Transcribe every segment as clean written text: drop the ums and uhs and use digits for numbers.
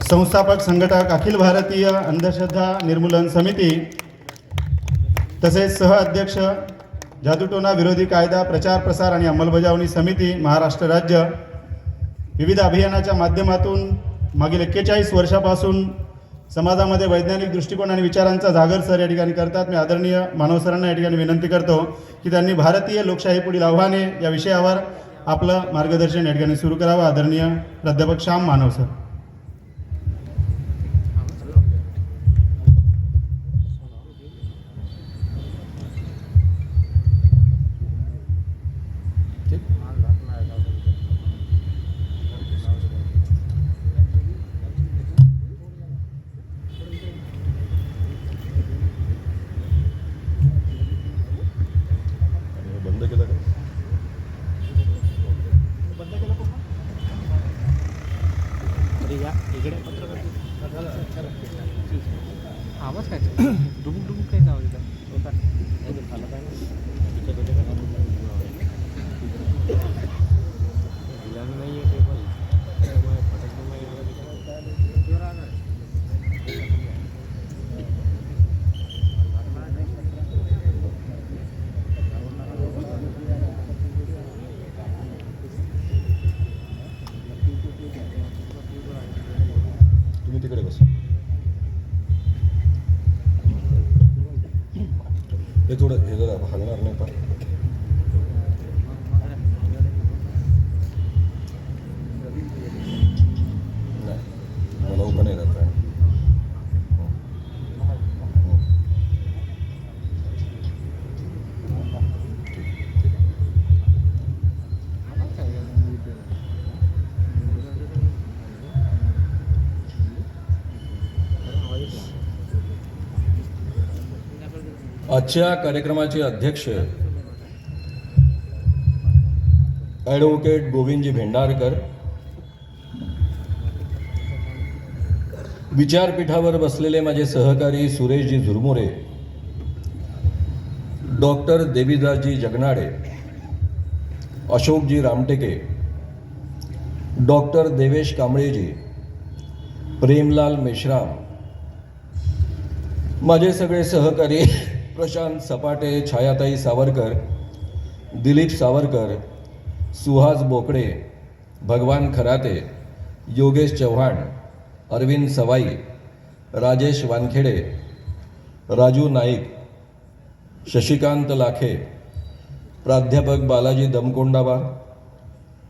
संस्थापक संघटक अखिल भारतीय अंधश्रद्धा निर्मूलन समिती तसेच सह अध्यक्ष जादूटोना विरोधी कायदा प्रचार प्रसार आणि अंमलबजावणी समिती महाराष्ट्र राज्य विविध अभियानाच्या माध्यमातून मागील 41 वर्षापासून समाजामध्ये वैज्ञानिक दृष्टिकोन आणि विचारांचा जागर सर या ठिकाणी करतात। मी आदरणीय मानव सरांना या ठिकाणी विनंती करतो की त्यांनी भारतीय लोकशाही पुढील आव्हाने या विषयावर आपलं मार्गदर्शन या ठिकाणी सुरू करावं। आदरणीय प्राध्यापक श्याम मानव सर। बंद केलं का? इकडे आवाज काय डुबुक डुबुक काय आवाज येतात नाही टेबल तुम्ही तिकडे बस। हे थोडं हे जरा हलणार नाही पण नाही मला उभं नाही राहत आहे। आजच्या कार्यक्रमाचे अध्यक्ष ॲडव्होकेट गोविंदजी भेंडारकर, विचारपीठावर बसलेले माझे सहकारी सुरेशजी झुरमुरे, डॉक्टर देवीदासजी जगनाडे, अशोकजी रामटेके, डॉक्टर देवेश कांबळेजी, प्रेमलाल मेश्राम, माझे सगळे सहकारी प्रशांत सपाटे, छायाताई सावरकर, दिलीप सावरकर, सुहास बोकडे, भगवान खराते, योगेश चव्हाण, अरविंद सवाई, राजेश वानखेडे, राजू नाईक, शशिकांत लाखे, प्राध्यापक बालाजी दमकोंडाबा,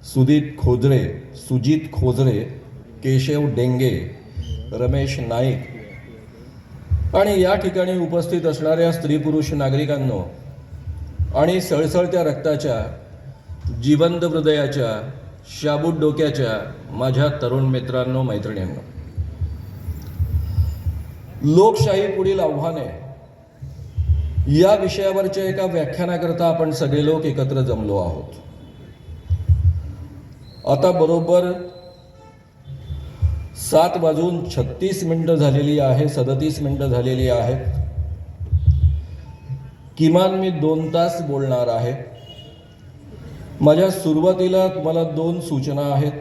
सुजित खोजरे, केशव डेंगे, रमेश नाईक आणि या ठिकाणी उपस्थित असणाऱ्या स्त्री पुरुष नागरिकांनो आणि सळसळत्या रक्ताच्या, जिवंत हृदयाच्या, शाबूत डोक्याच्या माझ्या तरुण मित्रांनो, मैत्रिणींनो, लोकशाही पुढील आव्हाने या विषयावरच्या एका व्याख्यानाकरता आपण सगळे लोक एकत्र जमलो आहोत। आता बरोबर 7:36 झालेली आहे, 37 मिनिटं झालेली आहेत। किमान मी 2 तास बोलणार आहे। माझ्या सुरुवातीला तुम्हाला 2 सूचना आहेत।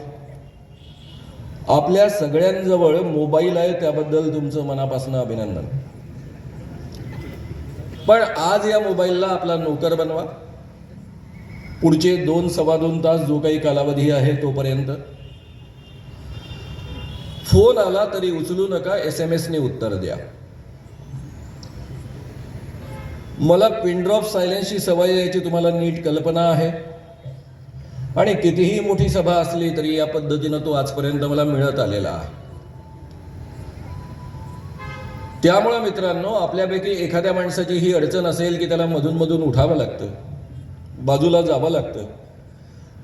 आपल्या सगळ्यांजवळ मोबाईल आहे, त्याबद्दल तुमचं मनापासून अभिनंदन। पण आज या मोबाईलला आपला नोकर बनवा। पुढचे 2-2.25 तास जो काही कालावधी आहे तोपर्यंत फोन आला तरी उचलू नका, SMS ने उत्तर द्या। मला पिन ड्रॉप सायलेन्सची सवय यायची तुम्हाला नीट कल्पना आहे आणि कितीही मोठी सभा असली तरी या पद्धतीनं तो आजपर्यंत मला मिळत आलेला आहे। त्यामुळे मित्रांनो, आपल्यापैकी एखाद्या माणसाची ही अडचण असेल की त्याला मधून मधून उठावं लागतं, बाजूला जावं लागतं,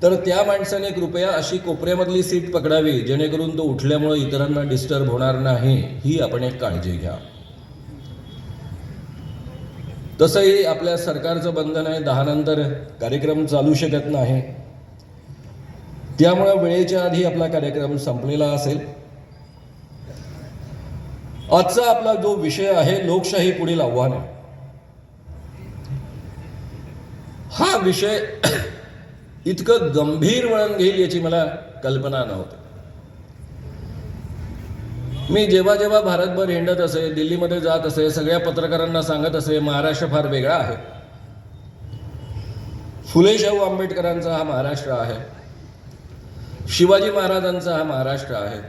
तर त्या माणसाने कृपया अशी कोपऱ्यामधली सीट पकडावी जेणेकरून तो उठल्यामुळे इतरांना डिस्टर्ब होणार नाही, ही आपण एक काळजी घ्या। तसंही आपल्या सरकारचं बंधन आहे, 10 नंतर कार्यक्रम चालू शकत नाही, त्यामुळे वेळेच्या आधी आपला कार्यक्रम संपलेला असेल। आजचा आपला जो विषय आहे लोकशाही पुढील आव्हाने, हा विषय इतकं गंभीर वळण घेईल याची मला कल्पना नव्हती। मी जेव्हा जेव्हा भारतभर हिंडत असे, दिल्लीमध्ये जात असे, सगळ्या पत्रकारांना सांगत असे, महाराष्ट्र फार वेगळा आहे. फुले शाहू आंबेडकरांचा हा महाराष्ट्र आहे, शिवाजी महाराजांचा हा महाराष्ट्र आहे,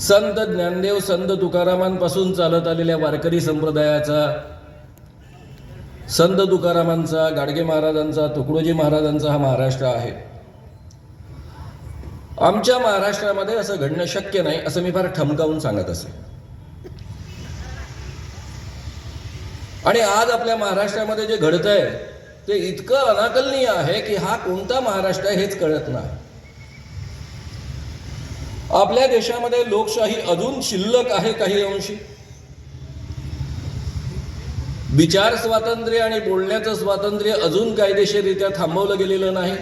संत ज्ञानदेव संत तुकारामांपासून चालत आलेल्या वारकरी संप्रदायाचा, संत तुकारामांचा, गाडगे महाराजांचा, तुकडोजी महाराजांचा हा महाराष्ट्र आहे. आमच्या महाराष्ट्रामध्ये असं घडणं शक्य नाही असं मी फार ठमकावून सांगत असे. आणि आज आपल्या महाराष्ट्रामध्ये जे घडतंय ते इतकं अनाकलनीय आहे की हा कोणता महाराष्ट्र आहे हेच कळत नाही. आपल्या देशामध्ये लोकशाही अजून शिल्लक आहे काही अंशी. विचार स्वातंत्र्य आणि बोलण्याचं स्वातंत्र्य अजून कायदेशीररित्या थांबवलं गेलेलं नाही.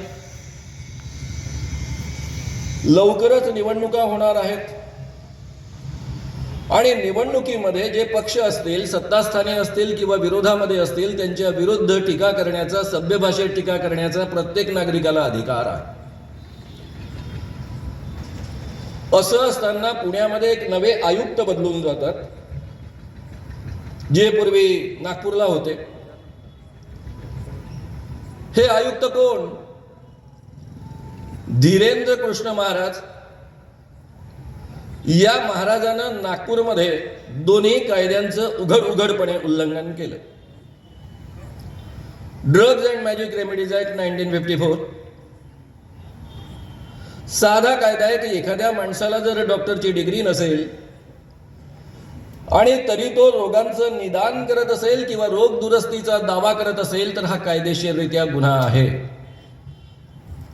लवकरच निवडणुका होणार आहेत आणि निवडणुकीमध्ये जे पक्ष असतील, सत्तास्थानी असतील किंवा विरोधामध्ये असतील, त्यांच्या विरुद्ध टीका करण्याचा, सभ्य भाषेत टीका करण्याचा प्रत्येक नागरिकाला अधिकार आहे. असं असताना पुण्यामध्ये एक नवे आयुक्त बदलून जातात, जे पूर्वी नागपूरला होते. हे आयुक्त कोण? धीरेंद्र कृष्ण महाराज. या महाराजानं नागपूरमध्ये दोन्ही कायद्यांचं उघडपणे उल्लंघन केलं. Drugs and magic remedies act 1954 साधा कायदा आहे की एखाद्या माणसाला जर डॉक्टरची डिग्री नसेल आणि तरी तो रोगांचं निदान करत असेल किंवा रोग दुरुस्तीचा दावा करत असेल तर हा कायदेशीररित्या गुन्हा आहे.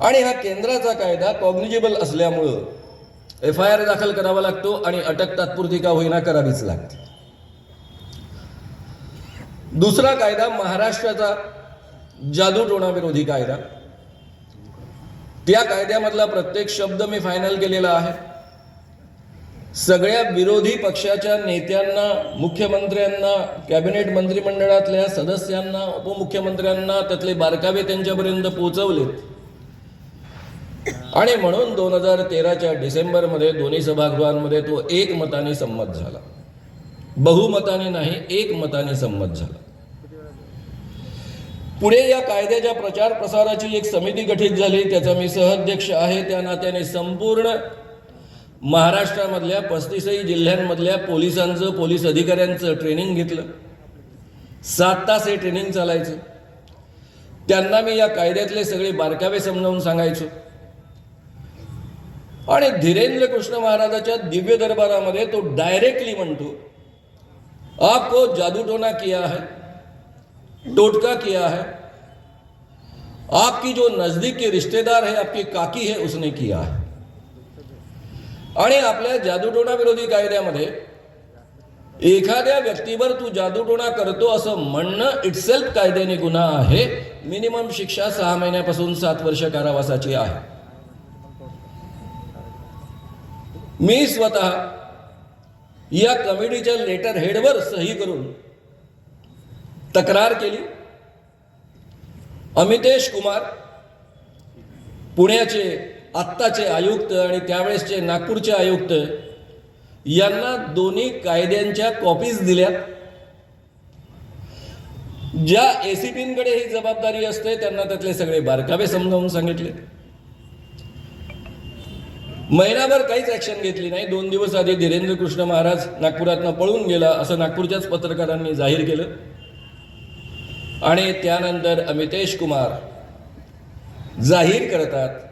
आणि हा केंद्राचा कायदा कॉग्निजेबल असल्यामुळं FIR दाखल करावा लागतो आणि अटक तात्पुरती का होईना करावीच लागते. दुसरा कायदा महाराष्ट्राचा जादूटोणा विरोधी कायदा. त्या कायद्यामधला प्रत्येक शब्द मी फायनल केलेला आहे. सगळ्या विरोधी पक्षाच्या नेत्यांना, मुख्यमंत्र्यांना, कॅबिनेट मंत्रिमंडळातल्या सदस्यांना, उपमुख्यमंत्र्यांना त्यातले बारकावे त्यांच्यापर्यंत पोहोचवलेत. आणि म्हणून 2013च्या डिसेंबरमध्ये दोन्ही सभागृहांमध्ये तो एकमताने संमत झाला. बहुमताने नाही, एकमताने संमत झाला. पुढे या कायद्याच्या प्रचार प्रसाराची एक समिती गठीत झाली, त्याचा मी सहअध्यक्ष आहे. त्या नात्याने संपूर्ण महाराष्ट्रामधल्या 35 जिल्ह्यांमधल्या पोलिसांचं, पोलीस अधिकाऱ्यांचं ट्रेनिंग घेतलं. 7 तास हे ट्रेनिंग चालायचं. त्यांना मी या कायद्यातले सगळे बारकावे समजावून सांगायचो. आणि धीरेंद्र कृष्ण महाराजाच्या दिव्य दरबारामध्ये तो डायरेक्टली म्हणतो, आपको जादूटोना किया है, टोटका किया है, आपकी जो नजदीक के रिश्तेदार है, आपकी काकी है, उसने किया है. आणि आपल्या जादूटोणा विरोधी कायद्यामध्ये एखाद्या व्यक्तीवर तू जादूटोणा करतो असं म्हणणं इटसेल्फ कायद्याने गुन्हा आहे. मिनिमम शिक्षा 6 महिन्यापासून 7 वर्ष कारावासाची आहे. मी स्वतः या कमिटीच्या लेटर हेडवर सही करून तक्रार केली. अमितेश कुमार पुण्याचे आत्ताचे आयुक्त आणि त्यावेळेसचे नागपूरचे आयुक्त यांना दोन्ही कायद्यांच्या कॉपीज दिल्या. ज्या ACPंकडे ही जबाबदारी असते त्यांना त्यातले सगळे बारकावे समजावून सांगितले. महिनाभर काहीच ऍक्शन घेतली नाही. 2 दिवस आधी धीरेंद्र कृष्ण महाराज नागपुरातनं पळून गेला असं नागपूरच्याच पत्रकारांनी जाहीर केलं. आणि त्यानंतर अमितेश कुमार जाहीर करतात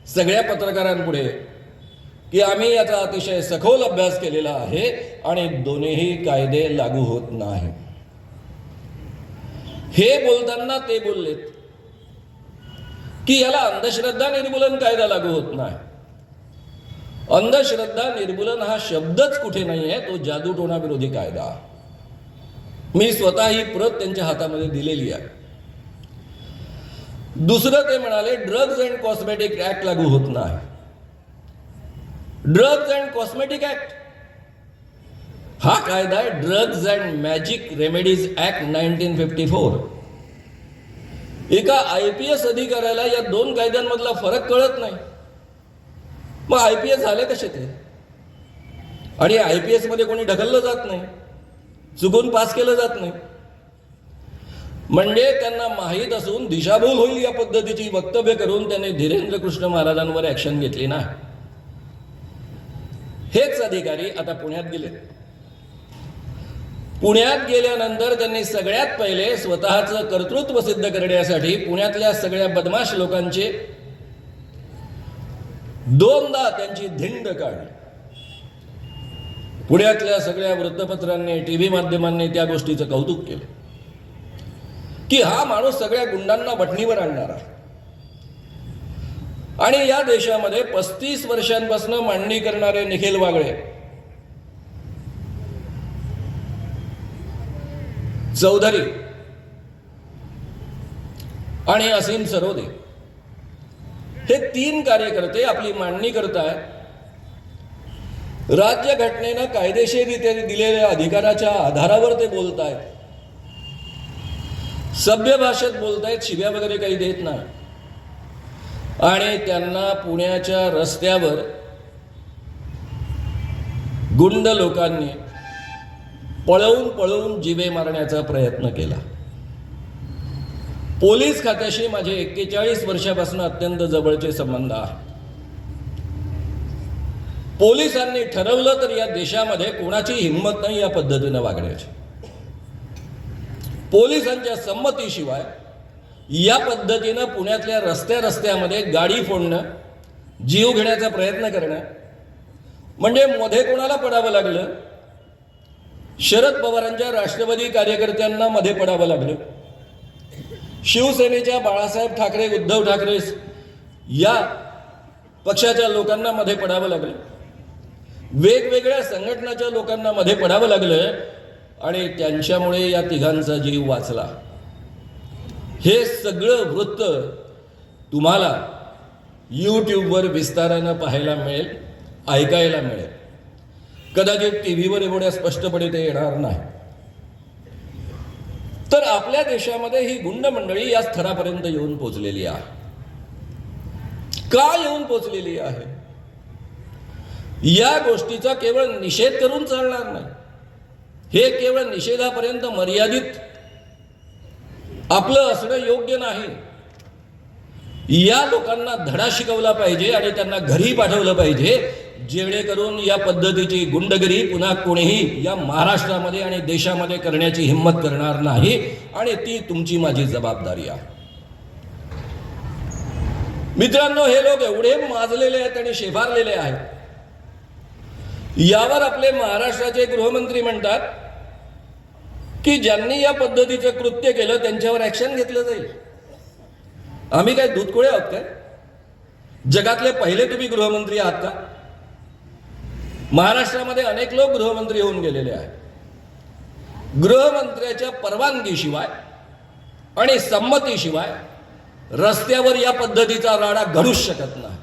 सगळ्या पत्रकारांपुढे की आम्ही याचा अतिशय सखोल अभ्यास केलेला आहे आणि दोन्हीही कायदे लागू होत नाही. हे बोलताना ते बोललेत की याला अंधश्रद्धा निर्मूलन कायदा लागू होत नाही. अंधश्रद्धा निर्मूलन हा शब्दच कुठे नाही आहे, तो जादूटोणा विरोधी कायदा. मी स्वतः ही प्रत त्यांच्या हातामध्ये दिलेली आहे. दुसरं ते म्हणाले ड्रग्ज अँड कॉस्मेटिक ऍक्ट लागू होत नाही. ड्रग्ज अँड कॉस्मेटिक ऍक्ट हा कायदा आहे drugs and magic remedies act 1954. एका IPS अधिकाऱ्याला या 2 कायद्यांमधला फरक कळत नाही. मग IPS झाले कसे ते? आणि IPS मध्ये कोणी ढकललं जात नाही, चुकून पास केलं जात नाही. म्हणजे त्यांना माहीत असून दिशाभूल होईल या पद्धतीची वक्तव्य करून त्यांनी धीरेंद्र कृष्ण महाराजांवर ऍक्शन घेतली ना. हेच अधिकारी आता पुण्यात गेले. पुण्यात गेल्यानंतर त्यांनी सगळ्यात पहिले स्वतःचं कर्तृत्व सिद्ध करण्यासाठी पुण्यातल्या सगळ्या बदमाश लोकांचे दोनदा त्यांची धिंड काढली. पुण्यातल्या सगळ्या वृत्तपत्रांनी, टीव्ही माध्यमांनी त्या गोष्टीचं कौतुक केलं की हा माणूस सगळ्या गुंडांना बटणीवर आणणारा. आणि या देशामध्ये 35 वर्षांपासून मांडणी करणारे निखिल वागळे, चौधरी आणि असीम सरोदे हे 3 कार्यकर्ते आपली मांडणी करतायत. राज्यघटनेनं कायदेशीररित्या दिलेल्या अधिकाराच्या आधारावर ते बोलतायत, सभ्य भाषेत बोलतायत, शिव्या वगैरे काही देत नाही. आणि त्यांना पुण्याच्या रस्त्यावर गुंड लोकांनी पळवून पळवून जिवे मारण्याचा प्रयत्न केला. पोलीस खात्याशी माझे 41 वर्षापासून अत्यंत जवळचे संबंध आहेत. पोलिसांनी ठरवलं तर या देशामध्ये कोणाची हिंमत नाही या पद्धतीनं वागण्याची. पोलिसांच्या संमतीशिवाय या पद्धतीनं पुण्यातल्या रस्त्यामध्ये गाडी फोडणं, जीव घेण्याचा प्रयत्न करणं म्हणजे मध्ये कोणाला पडावं लागलं? शरद पवारांच्या राष्ट्रवादी कार्यकर्त्यांना मध्ये पडावं लागलं. शिवसेनेच्या बाळासाहेब ठाकरे, उद्धव ठाकरे या पक्षाच्या लोकांना मध्ये पडावं लागलं. वेगवेगळ्या संघटनाच्या लोकांना मध्ये पडावं लागलं आणि त्यांच्यामुळे या तिघांचा जीव वाचला. हे सगळं वृत्त तुम्हाला YouTubeवर विस्तारानं पाहायला मिळेल, ऐकायला मिळेल. कदाचित टीव्हीवर एवढ्या स्पष्टपणे ते येणार नाही. तर आपल्या देशामध्ये ही गुंड मंडळी या स्तरापर्यंत येऊन पोचलेली आहे. का येऊन पोचलेली आहे? या गोष्टीचा केवळ निषेध करून चालणार नाही. हे केवळ निषेधापर्यंत मर्यादित आपलं असणं योग्य नाही. या लोकांना धडा शिकवला पाहिजे आणि त्यांना घरी पाठवलं पाहिजे, जेणेकरून या पद्धतीची गुंडगिरी पुन्हा कोणीही या महाराष्ट्रामध्ये आणि देशामध्ये करण्याची हिंमत करणार नाही. आणि ती तुमची माझी जबाबदारी आहे. मित्रांनो, हे लोक एवढे माजलेले आहेत आणि शेफारलेले आहेत. यावर आपले महाराष्ट्राचे गृहमंत्री म्हणतात की ज्यांनी या पद्धतीचं कृत्य केलं त्यांच्यावर ऍक्शन घेतलं जाईल. आम्ही काय दूधकोळे आहोत काय? जगातले पहिले तुम्ही गृहमंत्री आहात का? महाराष्ट्रामध्ये अनेक लोक गृहमंत्री होऊन गेलेले आहेत. गृहमंत्र्याच्या परवानगीशिवाय आणि संमतीशिवाय रस्त्यावर या पद्धतीचा राडा घडूच शकत नाही.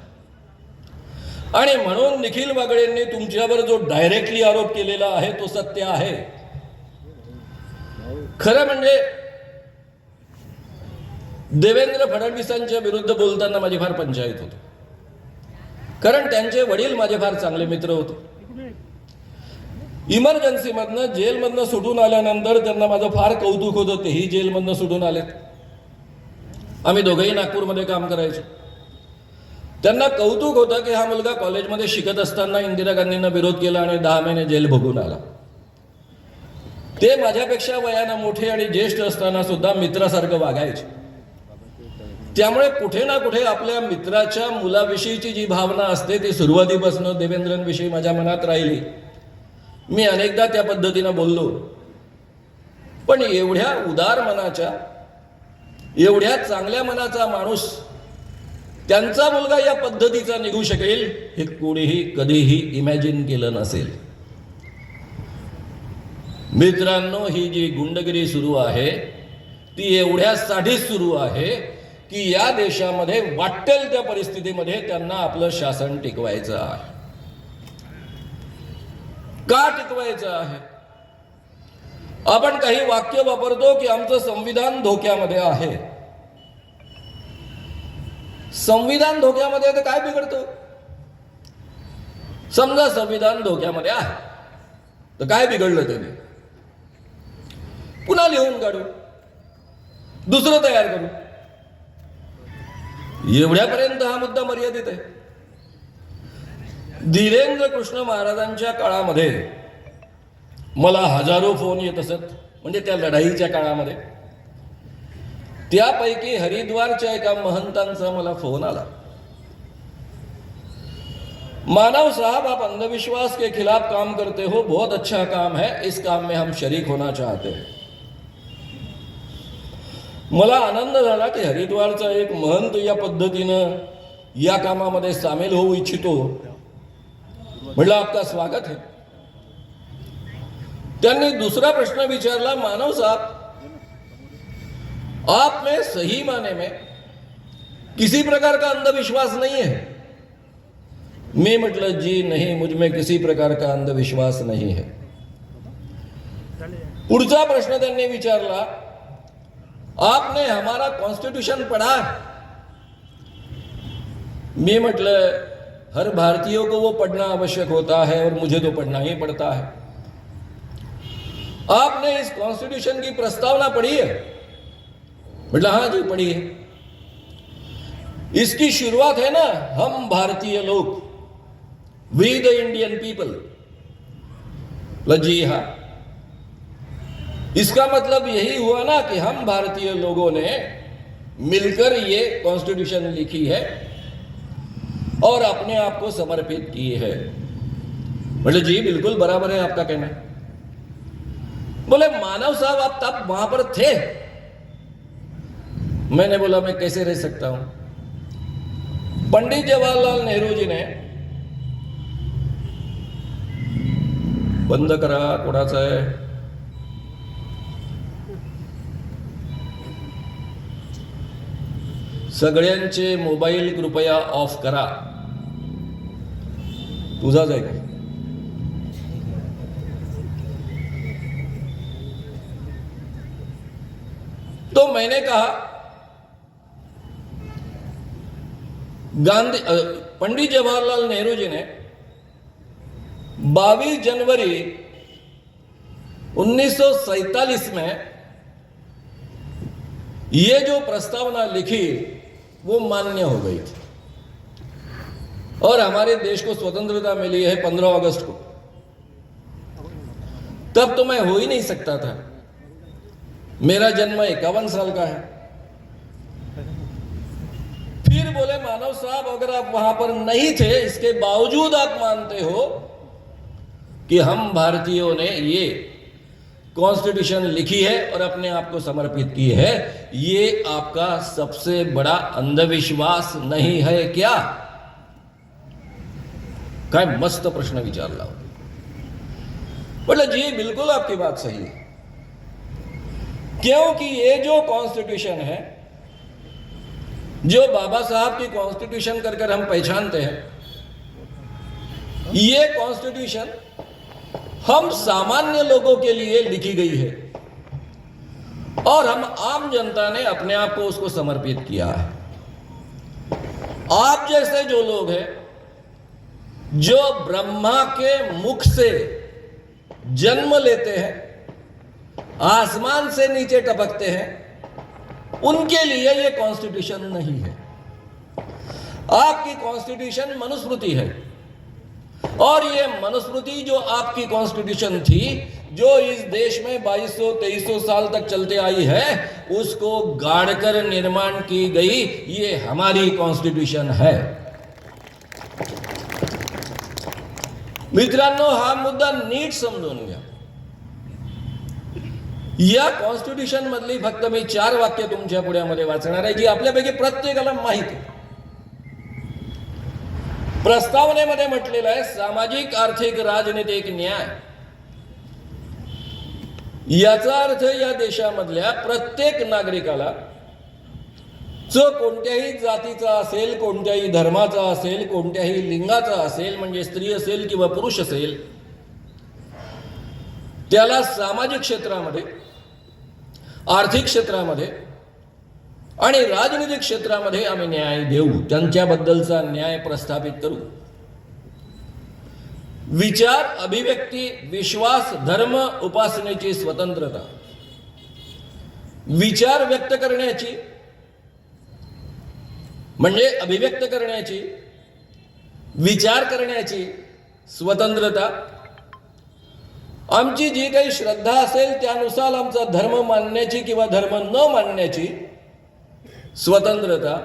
आणि म्हणून निखिल वागळेंनी तुमच्यावर जो डायरेक्टली आरोप केलेला आहे तो सत्य आहे. खरं म्हणजे देवेंद्र फडणवीसांच्या विरुद्ध बोलताना माझी फार पंचायत होती, कारण त्यांचे वडील माझे फार चांगले मित्र होते. इमर्जन्सीमधनं, जेलमधनं सुटून आल्यानंतर त्यांना माझं फार कौतुक होतं. तेही जेलमधनं सुटून आलेत. आम्ही दोघंही नागपूरमध्ये काम करायचो. त्यांना कौतुक होतं की हा मुलगा कॉलेजमध्ये शिकत असताना इंदिरा गांधींना विरोध केला आणि 10 महिने जेल भोगून आला. ते माझ्यापेक्षा वयानं मोठे आणि ज्येष्ठ असताना सुद्धा मित्रासारखं वागायचे. त्यामुळे कुठे ना कुठे आपल्या मित्राच्या मुलाविषयीची जी भावना असते ती सुरुवातीपासून देवेंद्रांविषयी माझ्या मनात राहिली. मी अनेकदा त्या पद्धतीनं बोललो. पण एवढ्या उदार मनाच्या, एवढ्या चांगल्या मनाचा माणूस, त्यांचा मुलगा या पद्धतीचा निघू शकेल हे कोणीही कधीही इमॅजिन केलं नसेल. मित्रांनो, ही जी गुंडगिरी सुरू आहे ती एवढ्यासाठीच सुरू आहे की या देशामध्ये वाटेल त्या परिस्थितीमध्ये त्यांना आपलं शासन टिकवायचं आहे. का टिकवायचं आहे? आपण काही वाक्य वापरतो की आमचं संविधान धोक्यामध्ये आहे. संविधान धोक्यामध्ये तर काय बिघडतं? समजा संविधान धोक्यामध्ये आहे, तर काय बिघडलं त्याने? पुन्हा लिहून काढू, दुसरं तयार करू. एवढ्यापर्यंत हा मुद्दा मर्यादित आहे. धीरेंद्र कृष्ण महाराजांच्या काळामध्ये मला हजारो फोन येत असत, म्हणजे त्या लढाईच्या काळामध्ये. त्यापैकी हरिद्वारच्या एका महंतांचा मला फोन आला. मानव साहब, आप अंधविश्वास के खिलाफ काम करते हो, बहुत अच्छा काम है, इस काम में हम शरीक होना चाहते हैं. मला आनंद झाला की हरिद्वारचा एक महंत या पद्धतीनं या कामामध्ये सामील होऊ इच्छितो. म्हटलं आपका स्वागत है. त्यांनी दुसरा प्रश्न विचारला, मानव साहब, आप में सही माने में किसी प्रकार का अंधविश्वास नहीं है? मैं मतलब जी नहीं, मुझ में किसी प्रकार का अंधविश्वास नहीं है. पुढचा प्रश्न त्यांनी विचारला, आपने हमारा कॉन्स्टिट्यूशन पढ़ा? मैं मतलब हर भारतीयों को वो पढ़ना आवश्यक होता है और मुझे तो पढ़ना ही पड़ता है. आपने इस कॉन्स्टिट्यूशन की प्रस्तावना पढ़ी है? मतलब हाँ जी पढ़ी है. इसकी शुरुआत है ना, हम भारतीय लोग, वी द इंडियन पीपल. जी हाँ. इसका मतलब यही हुआ ना कि हम भारतीय लोगों ने मिलकर ये कॉन्स्टिट्यूशन लिखी है और अपने आप को समर्पित की है. मतलब जी बिल्कुल बराबर है आपका कहना. बोले मानव साहब, आप तब वहां पर थे? मैंने बोला मैं कैसे रह सकता हूं. पंडित जवाहरलाल नेहरू जी ने, बंद करा, कोणाचा आहे, सगळ्यांचे मोबाईल कृपया ऑफ करा. तुझाच आहे का? तो मैंने कहा, पंडित जवाहरलाल नेहरू जी ने 22 जनवरी 1947 में ये जो प्रस्तावना लिखी वो मान्य हो गई थी और हमारे देश को स्वतंत्रता मिली है 15 अगस्त को. तब तो मैं हो ही नहीं सकता था. मेरा जन्म 51 साल का है. फिर बोले मानव साहब, अगर आप वहां पर नहीं थे, इसके बावजूद आप मानते हो कि हम भारतीयों ने ये कॉन्स्टिट्यूशन लिखी है और अपने आप को समर्पित की है, ये आपका सबसे बड़ा अंधविश्वास नहीं है क्या? काय मस्त प्रश्न विचारला. बोले जी बिल्कुल आपकी बात सही है, क्योंकि ये जो कॉन्स्टिट्यूशन है, जो बाबा साहब की कॉन्स्टिट्यूशन कर हम पहचानते हैं, ये कॉन्स्टिट्यूशन हम सामान्य लोगों के लिए लिखी गई है और हम आम जनता ने अपने आप को उसको समर्पित किया है. आप जैसे जो लोग हैं, जो ब्रह्मा के मुख से जन्म लेते हैं, आसमान से नीचे टपकते हैं, उनके लिए ये कॉन्स्टिट्यूशन नहीं है. आपकी कॉन्स्टिट्यूशन मनुस्मृति है और ये मनुस्मृति जो आपकी कॉन्स्टिट्यूशन थी, जो इस देश में 2200-2300 साल तक चलते आई है, उसको गाड़कर निर्माण की गई ये हमारी कॉन्स्टिट्यूशन है. मित्रांनो, हा मुद्दा नीट समजून घ्या. या कॉन्स्टिट्यूशन मधली फक्त मी 4 वाक्य तुमच्या पुढ्यामध्ये वाचणार आहे, जी आपल्यापैकी प्रत्येकाला माहिती आहे. प्रस्तावनेमध्ये म्हटलेलं आहे, सामाजिक, आर्थिक, राजनीतिक न्याय. याचा अर्थ या देशामधल्या प्रत्येक नागरिकाला, जो कोणत्याही जातीचा असेल, कोणत्याही धर्माचा असेल, कोणत्याही लिंगाचा असेल, म्हणजे स्त्री असेल किंवा पुरुष असेल, त्याला सामाजिक क्षेत्रामध्ये, आर्थिक क्षेत्रामध्ये आणि राजनीतिक क्षेत्रामध्ये आम्ही न्याय देऊ, त्यांच्याबद्दलचा न्याय प्रस्थापित करू. विचार, अभिव्यक्ती, विश्वास, धर्म, उपासनेची स्वतंत्रता, विचार व्यक्त करण्याची म्हणजे अभिव्यक्त करण्याची, विचार करण्याची स्वतंत्रता, आमची जी काही श्रद्धा असेल त्यानुसार आमचा धर्म मानण्याची किंवा धर्म न मानण्याची स्वतंत्रता,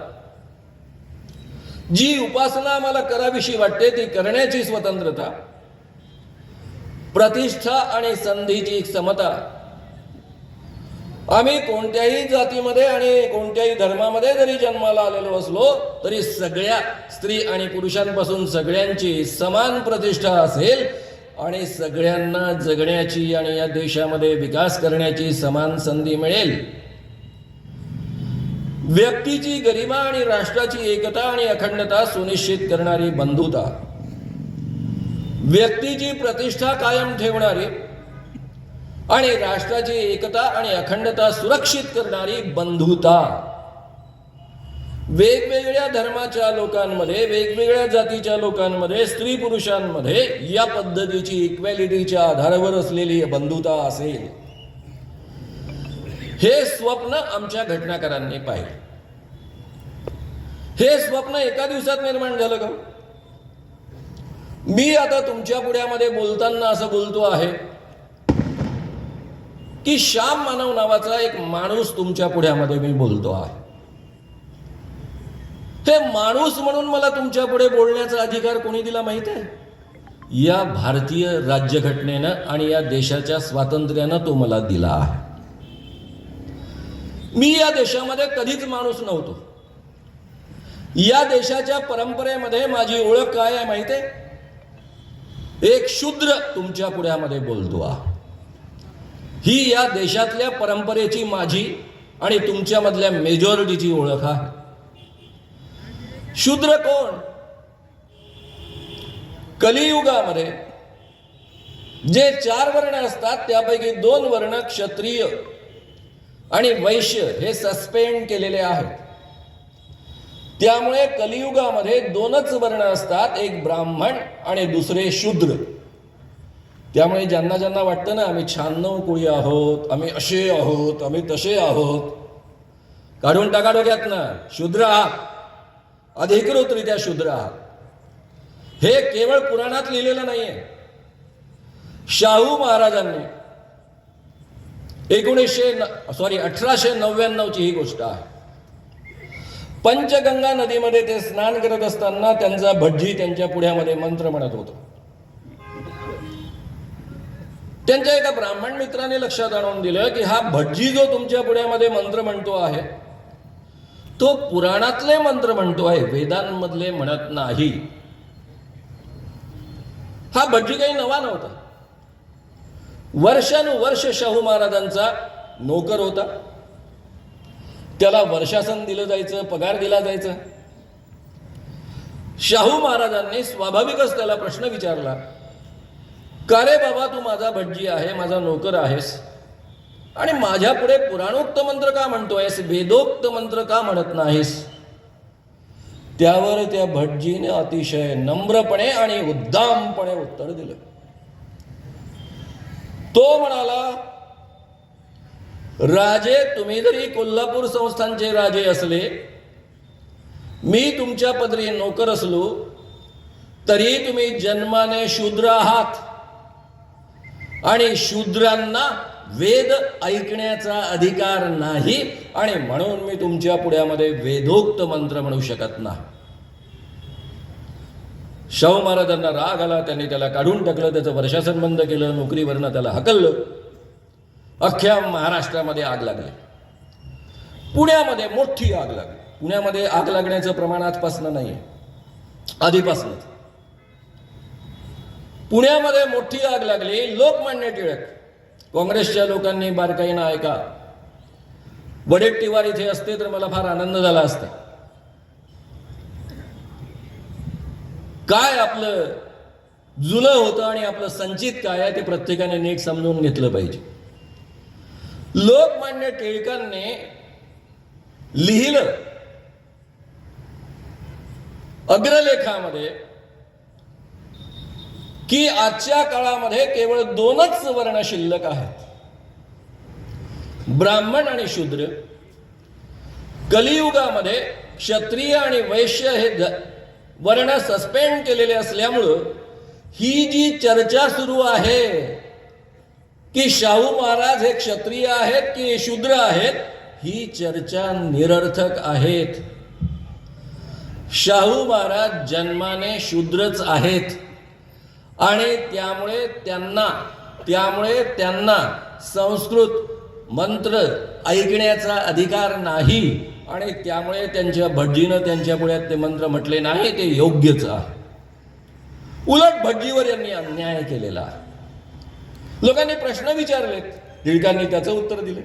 जी उपासना आम्हाला करावीशी वाटते ती करण्याची स्वतंत्रता, प्रतिष्ठा आणि संधीची समता, आम्ही कोणत्याही जातीमध्ये आणि कोणत्याही धर्मामध्ये जरी जन्माला आलेलो असलो तरी सगळ्या स्त्री आणि पुरुषांपासून सगळ्यांची समान प्रतिष्ठा असेल आणि सगळ्यांना जगण्याची आणि या देशामध्ये विकास करण्याची समान संधी मिळेल. व्यक्तीची गरिमा आणि राष्ट्राची एकता आणि अखंडता सुनिश्चित करणारी बंधुता, व्यक्तीची प्रतिष्ठा कायम ठेवणारी आणि राष्ट्राची एकता आणि अखंडता सुरक्षित करणारी बंधुता, वेगवेगळ्या धर्माच्या लोकांमध्ये, वेगवेगळ्या जातीच्या लोकांमध्ये, स्त्री पुरुषांमध्ये या पद्धतीची इक्वॅलिटीच्या आधारावर असलेली बंधुता असेल. हे स्वप्न आमच्या घटनाकारांनी पाहिले. हे स्वप्न एका दिवसात निर्माण झालं का? मी आता तुमच्या पुढ्यामध्ये बोलताना असं बोलतो आहे की श्याम मानव नावाचा एक माणूस तुमच्या पुढ्यामध्ये मी बोलतो आहे. हे माणूस म्हणून मला तुमच्या पुढे बोलण्याचा अधिकार कोणी दिला माहित आहे? या भारतीय राज्यघटनेनं आणि या देशाच्या स्वातंत्र्यानं तो मला दिला आहे. मी या देशामध्ये कधीच माणूस नव्हतो. या देशाच्या परंपरेमध्ये माझी ओळख काय आहे माहिती आहे? एक शूद्र तुमच्या पुढ्यामध्ये बोलतो आहे. ही या देशातल्या परंपरेची माझी आणि तुमच्यामधल्या मेजॉरिटीची ओळख आहे. शूद्र कोण? कलियुगामध्ये जे 4 वर्ण असतात त्यापैकी 2 वर्ण क्षत्रिय आणि वैश्य हे सस्पेंड केलेले आहेत. त्यामुळे कलियुगामध्ये 2च वर्ण असतात, एक ब्राह्मण आणि दुसरे शूद्र. त्यामुळे ज्यांना ज्यांना वाटतं ना आम्ही 96 कुळी आहोत, आम्ही असे आहोत, आम्ही तसे आहोत, काढून टाका डोक्यातनं. शूद्र आहात, अधिकृतरित्या शूद्र आहात. हे केवळ पुराणात लिहिलेलं नाहीये. शाहू महाराजांनी 1899 ची ही गोष्ट आहे. पंचगंगा नदीमध्ये ते स्नान करत असताना त्यांचा भटजी त्यांच्या पुढ्यामध्ये मंत्र म्हणत होता. त्यांच्या एका ब्राह्मण मित्राने लक्षात आणून दिलं की हा भटजी जो तुमच्या पुढ्यामध्ये मंत्र म्हणतो आहे तो पुराणातले मंत्र म्हणतो आहे, वेदांमधले म्हणत नाही. हा भटजी काही नवा नव्हता. वर्षानुवर्ष शाहू महाराजांचा नोकर होता. त्याला वर्षासन दिलं जायचं, पगार दिला जायचा. शाहू महाराजांनी स्वाभाविकच त्याला प्रश्न विचारला, का रे बाबा तू माझा भटजी आहे, माझा नोकर आहेस आणि माझ्या पुढे पुराणोक्त मंत्र का म्हणतोयस, वेदोक्त मंत्र का म्हणत नाहीस? त्यावर त्या भटजीने अतिशय नम्रपणे आणि उद्दामपणे उत्तर दिलं. तो म्हणाला, राजे तुम्ही जरी कोल्हापूर संस्थानचे राजे असले, मी तुमच्या पदरी नोकर असलो तरी तुम्ही जन्माने शूद्र आहात आणि शूद्रांना वेद ऐकण्याचा अधिकार नाही आणि म्हणून मी तुमच्या पुढ्यामध्ये वेदोक्त मंत्र म्हणू शकत नाही. शाहू महाराजांना राग आला. त्यांनी त्याला काढून टाकलं, त्याचं वर्षासन बंद केलं, नोकरीवरनं त्याला हकललं. अख्ख्या महाराष्ट्रामध्ये आग लागली. पुण्यामध्ये मोठी आग लागली. पुण्यामध्ये आग लागण्याचं प्रमाण आजपासनं नाही आहे, आधीपासूनच. पुण्यामध्ये मोठी आग लागली. लोकमान्य टिळक, काँग्रेसच्या लोकांनी बारकाईनं ऐका, वडेट्टीवार इथे असते तर मला फार आनंद झाला असता. काय आपलं जुनं होतं आणि आपलं संचित काय आहे ते प्रत्येकाने नीट समजून घेतलं पाहिजे. लोकमान्य टिळकांनी लिहिलं अग्रलेखामध्ये की आजच्या काळामध्ये केवळ 2च वर्ण शिल्लक आहेत, ब्राह्मण आणि शूद्र. कलियुगामध्ये क्षत्रिय आणि वैश्य हे वर्ण सस्पेंड केलेले असल्यामुळं ही जी चर्चा सुरू आहे की शाहू महाराज हे क्षत्रिय आहेत की शूद्र आहेत, ही चर्चा निरर्थक आहेत. शाहू महाराज जन्माने शूद्रच आहेत आणि त्यामुळे त्यांना संस्कृत मंत्र ऐकण्याचा अधिकार नाही आणि त्यामुळे त्यांच्या भटजीनं त्यांच्या पुढ्यात ते मंत्र म्हटले नाही, ते योग्यच आहे. उलट भटजीवर यांनी अन्याय केलेला आहे. लोकांनी प्रश्न विचारलेत, टिळकांनी त्याचं उत्तर दिले.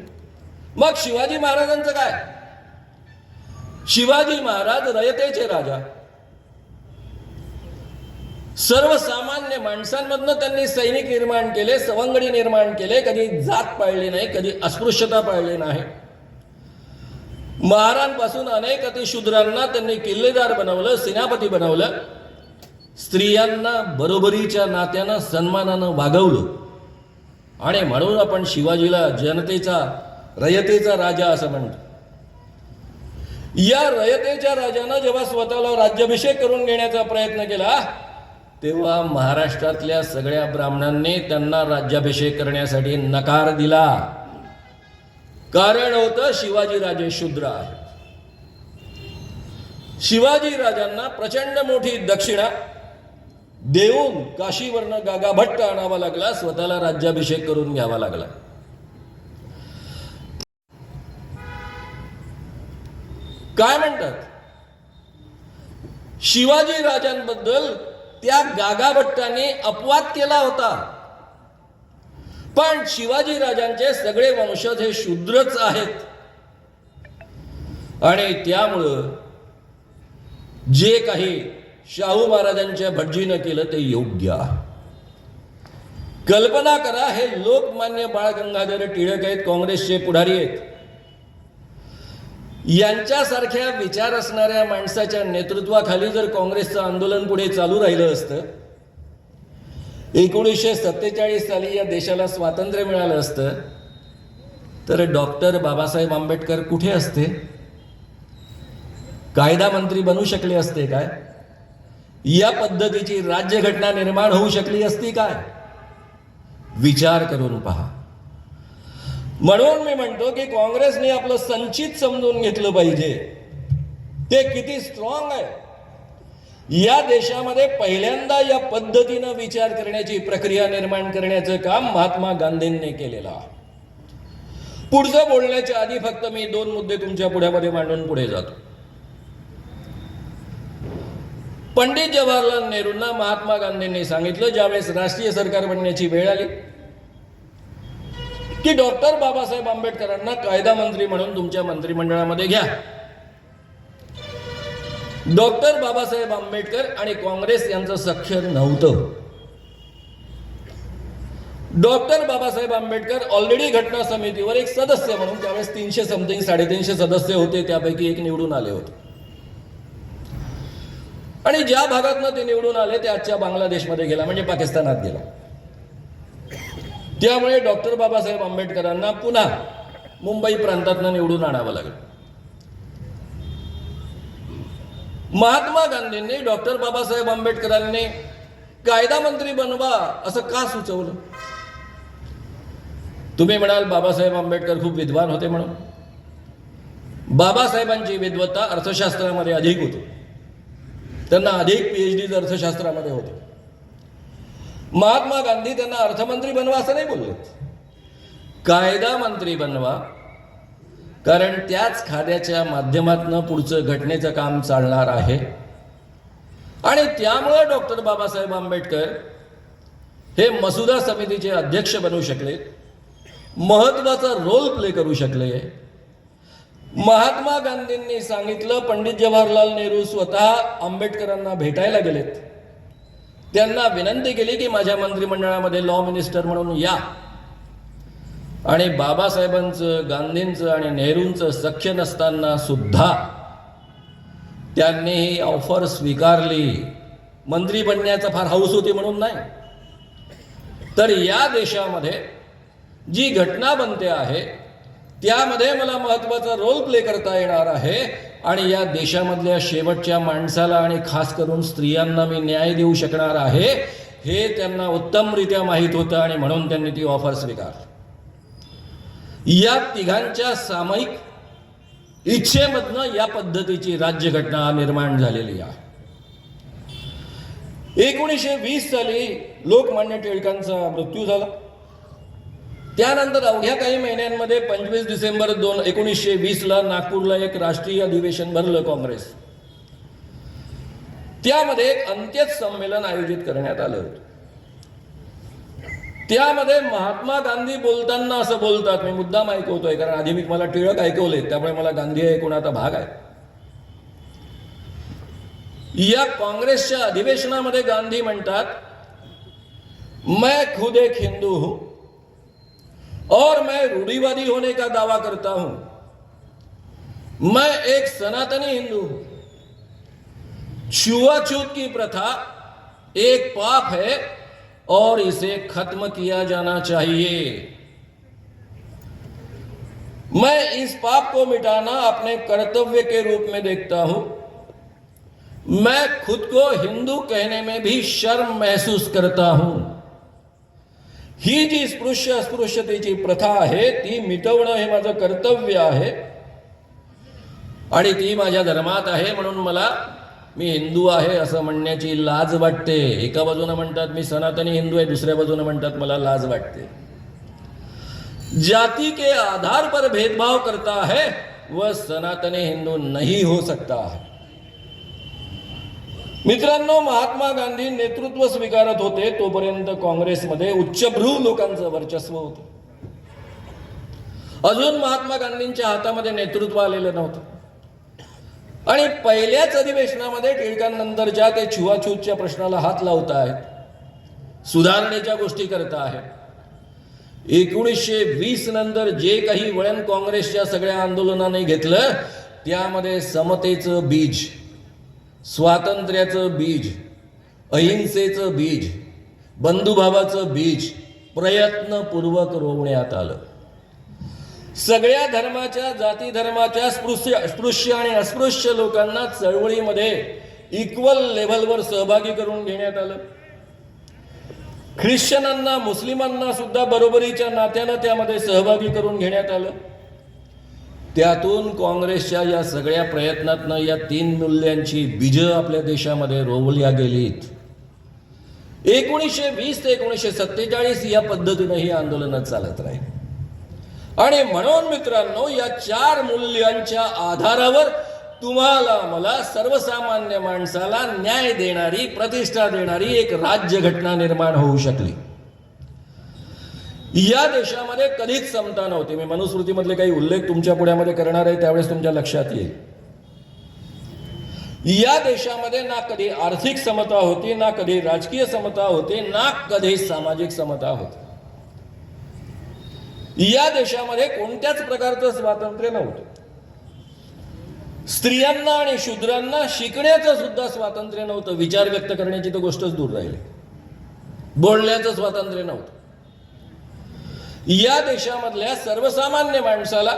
मग शिवाजी महाराजांचं काय? शिवाजी महाराज रयतेचे राजा, सर्वसामान्य माणसांमधनं त्यांनी सैनिक निर्माण केले, सवंगडी निर्माण केले, कधी जात पाळली नाही, कधी अस्पृश्यता पाळली नाही. महारांपासून अनेक अतिशूद्रांना त्यांनी किल्लेदार बनवलं, सेनापती बनवलं. स्त्रियांना बरोबरीच्या नात्यानं सन्मानानं वागवलं आणि म्हणून आपण शिवाजीला जनतेचा रयतेचा राजा असं म्हणतो. या रयतेच्या राजानं जेव्हा स्वतःला राज्याभिषेक करून घेण्याचा प्रयत्न केला तेव्हा महाराष्ट्रातल्या सगळ्या ब्राह्मणांनी त्यांना राज्याभिषेक करण्यासाठी नकार दिला. कारण होतं शिवाजी राजे शूद्र आहेत. शिवाजी राजांना प्रचंड मोठी दक्षिणा देऊन काशीवरनं गागाभट्ट आणावा लागला, स्वतःला राज्याभिषेक करून घ्यावा लागला. काय म्हणतात? शिवाजी राजांबद्दल त्या गागाभट्टांनी अपवाद केला होता, पण शिवाजी राजांचे सगळे वंशज हे शूद्रच आहेत आणि त्यामुळं जे काही शाहू महाराजांच्या भटजीनं केलं ते योग्य आहे. कल्पना करा, हे लोकमान्य बाळ गंगाधर टिळक आहेत, काँग्रेसचे पुढारी आहेत. यांच्यासारख्या विचार असणाऱ्या माणसाच्या नेतृत्वाखाली जर काँग्रेसचं आंदोलन पुढे चालू राहिलं असतं, 1947 साली या देशाला स्वातंत्र्य मिळालं असतं, तर डॉक्टर बाबासाहेब आंबेडकर कुठे असते? कायदा मंत्री बनू शकले असते काय? या पद्धतीची राज्यघटना निर्माण होऊ शकली असती काय? विचार करून पहा. म्हणून मी म्हणतो की काँग्रेसने आपलं संचित समजून घेतलं पाहिजे, ते किती स्ट्रॉंग आहे. या देशामध्ये पहिल्यांदा या पद्धतीनं विचार करण्याची प्रक्रिया निर्माण करण्याचं काम महात्मा गांधींनी केलेलं आहे. पुढचं बोलण्याच्या आधी फक्त मी 2 मुद्दे तुमच्या पुढ्यामध्ये मांडून पुढे जातो. पंडित जवाहरलाल नेहरूंना महात्मा गांधींनी सांगितलं, ज्यावेळेस राष्ट्रीय सरकार बनण्याची वेळ आली, की डॉक्टर बाबासाहेब आंबेडकरांना कायदा मंत्री म्हणून तुमच्या मंत्रिमंडळामध्ये घ्या. डॉक्टर बाबासाहेब आंबेडकर आणि काँग्रेस यांचं सख्य नव्हतं. डॉक्टर बाबासाहेब आंबेडकर ऑलरेडी घटना समितीवर एक सदस्य म्हणून त्यावेळेस 300 समथिंग 350 सदस्य होते, त्यापैकी एक निवडून आले होते. आणि ज्या भागातनं ते निवडून आले ते आजच्या बांगलादेशमध्ये गेला, म्हणजे पाकिस्तानात गेला. त्यामुळे डॉक्टर बाबासाहेब आंबेडकरांना पुन्हा मुंबई प्रांतातनं निवडून आणावं लागलं. महात्मा गांधींनी डॉक्टर बाबासाहेब आंबेडकरांनी कायदा मंत्री बनवा असं का सुचवलं? तुम्ही म्हणाल बाबासाहेब आंबेडकर खूप विद्वान होते म्हणून. बाबासाहेबांची विद्वत्ता अर्थशास्त्रामध्ये अधिक होती, त्यांना अधिक PhD अर्थशास्त्रामध्ये होते. महात्मा गांधी त्यांना अर्थमंत्री बनवा असं नाही बोलले, कायदा मंत्री बनवा, कारण त्याच खाद्याच्या माध्यमातून पुढचं घटनेचं काम चालणार आहे. आणि त्यामुळे डॉक्टर बाबासाहेब आंबेडकर हे मसुदा समितीचे अध्यक्ष बनू शकले, महत्त्वाचा रोल प्ले करू शकले. महात्मा गांधींनी सांगितलं, पंडित जवाहरलाल नेहरू स्वतः आंबेडकरांना भेटायला गेलेत, त्यांना विनंती केली की माझ्या मंत्रिमंडळामध्ये लॉ मिनिस्टर म्हणून या. आणि बाबासाहेबांचं, गांधींचं आणि नेहरूंचं सख्य नसताना सुद्धा त्यांनी ही ऑफर स्वीकारली. मंत्री बनण्याचा फार हौस होती म्हणून नाही, तर या देशामध्ये जी घटना बनते आहे त्यामध्ये मला महत्त्वाचा रोल प्ले करता येणार आहे आणि या देशामधल्या शेवटच्या माणसाला आणि खास करून स्त्रियांना मी न्याय देऊ शकणार आहे हे त्यांना उत्तमरित्या माहीत होतं आणि म्हणून त्यांनी ती ऑफर स्वीकारली. या तिघांच्या सामायिक इच्छेमधनं या पद्धतीची राज्यघटना निर्माण झालेली आहे. 1920 साली लोकमान्य टिळकांचा मृत्यू झाला. त्यानंतर अवघ्या काही महिन्यांमध्ये 25 डिसेंबर 1920 ला नागपूरला एक राष्ट्रीय अधिवेशन भरलं काँग्रेस. त्यामध्ये एक अंत्यच संमेलन आयोजित करण्यात आलं होतं. त्यामध्ये महात्मा गांधी बोलताना असं बोलतात, मी मुद्दाम ऐकवतोय कारण आधी मी मला टिळक ऐकवले त्यामुळे मला गांधी ऐकून आता भाग आहे. या काँग्रेसच्या अधिवेशनामध्ये गांधी म्हणतात, मैं खुद एक हिंदू हूं और मैं रूढ़िवादी होने का दावा करता हूं. मैं एक सनातनी हिंदू हूं. छुआछूत की प्रथा एक पाप है और इसे खत्म किया जाना चाहिए. मैं इस पाप को मिटाना अपने कर्तव्य के रूप में देखता हूं. मैं खुद को हिंदू कहने में भी शर्म महसूस करता हूं. ही जी स्पृश्य अस्पृश्यतेची प्रथा आहे ती मिटवणं हे माझं कर्तव्य आहे आणि ती माझ्या धर्मात आहे. म्हणून मला मी हिंदू आहे असं म्हणण्याची लाज वाटते. एका बाजूने म्हणतात मी सनातनी हिंदू आहे, दुसऱ्या बाजूने म्हणतात मला लाज वाटते. जाति के आधार पर भेदभाव करता है वह सनातनी हिंदू नहीं हो सकता है. मित्रांनो, महात्मा गांधी नेतृत्व स्वीकारत होते तोपर्यंत काँग्रेसमध्ये उच्चभ्रू लोकांचं वर्चस्व होतं. अजून महात्मा गांधींच्या हातामध्ये नेतृत्व आलेलं नव्हतं आणि पहिल्याच अधिवेशनामध्ये टिळकांनंतरच्या ते छुआछूतच्या प्रश्नाला हात लावत आहेत, सुधारणेच्या गोष्टी करत आहेत. 1920 नंतर जे काही वळण काँग्रेसच्या सगळ्या आंदोलनाने घेतलं त्यामध्ये समतेचं बीज, स्वातंत्र्याचं बीज, अहिंसेचं बीज, बंधुभावाचं बीज प्रयत्नपूर्वक रोवण्यात आलं. सगळ्या धर्माच्या, जाती धर्माच्या स्पृश्य आणि अस्पृश्य लोकांना चळवळीमध्ये इक्वल लेव्हलवर सहभागी करून घेण्यात आलं. ख्रिश्चनांना, मुस्लिमांना सुद्धा बरोबरीच्या नात्यानं त्यामध्ये सहभागी करून घेण्यात आलं. त्यातून काँग्रेसच्या या सगळ्या प्रयत्नातनं या 3 मूल्यांची बीजं आपल्या देशामध्ये रोवल्या गेलीत. 1920 ते 1947 या पद्धतीनं ही आंदोलनं चालत राहील आणि म्हणून मित्रांनो, या 4 मूल्यांच्या आधारावर तुम्हाला मला सर्वसामान्य माणसाला न्याय देणारी, प्रतिष्ठा देणारी एक राज्यघटना निर्माण होऊ शकली. या देशामध्ये कधीच समता नव्हती. मी मनुस्मृतीमधले काही उल्लेख तुमच्या पुढ्यामध्ये करणार आहे त्यावेळेस तुमच्या लक्षात येईल. या देशामध्ये ना कधी आर्थिक समता होती, ना कधी राजकीय समता होती, ना कधी सामाजिक समता होती. या देशामध्ये कोणत्याच प्रकारचं स्वातंत्र्य नव्हतं. स्त्रियांना आणि शूद्रांना शिकण्याचं सुद्धा स्वातंत्र्य नव्हतं. विचार व्यक्त करण्याची तर गोष्टच दूर राहिली. बोलण्याचं स्वातंत्र्य नव्हतं. या देशामधल्या सर्वसामान्य माणसाला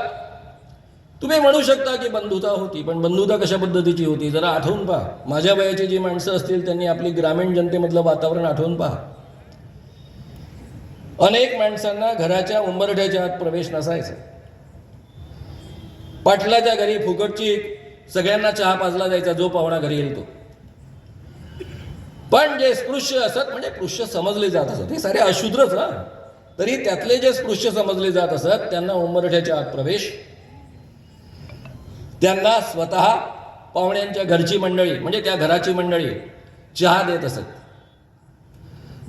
तुम्ही म्हणू शकता की बंधुता होती, पण बंधुता कशा पद्धतीची होती जरा आठवून पहा. माझ्या वयाची जी माणसं असतील त्यांनी आपली ग्रामीण जनतेमधलं वातावरण आठवून पहा. अनेक माणसांना घराच्या उंबरठ्याच्या आत प्रवेश नसायचा. पाटलाच्या घरी फुकटची सगळ्यांना चहा पाजला जायचा जो पाहुणा घरी येईल तो. पण जे स्पृश्य असत, म्हणजे स्पृश्य समजले जात असत, हे सारे अशूद्रच ना, तरी त्यातले जे स्पृश्य समजले जात असत त्यांना उंबरठ्याच्या आत प्रवेश, त्यांना स्वतः पाहुण्यांच्या घरची मंडळी म्हणजे त्या घराची मंडळी चहा देत असत.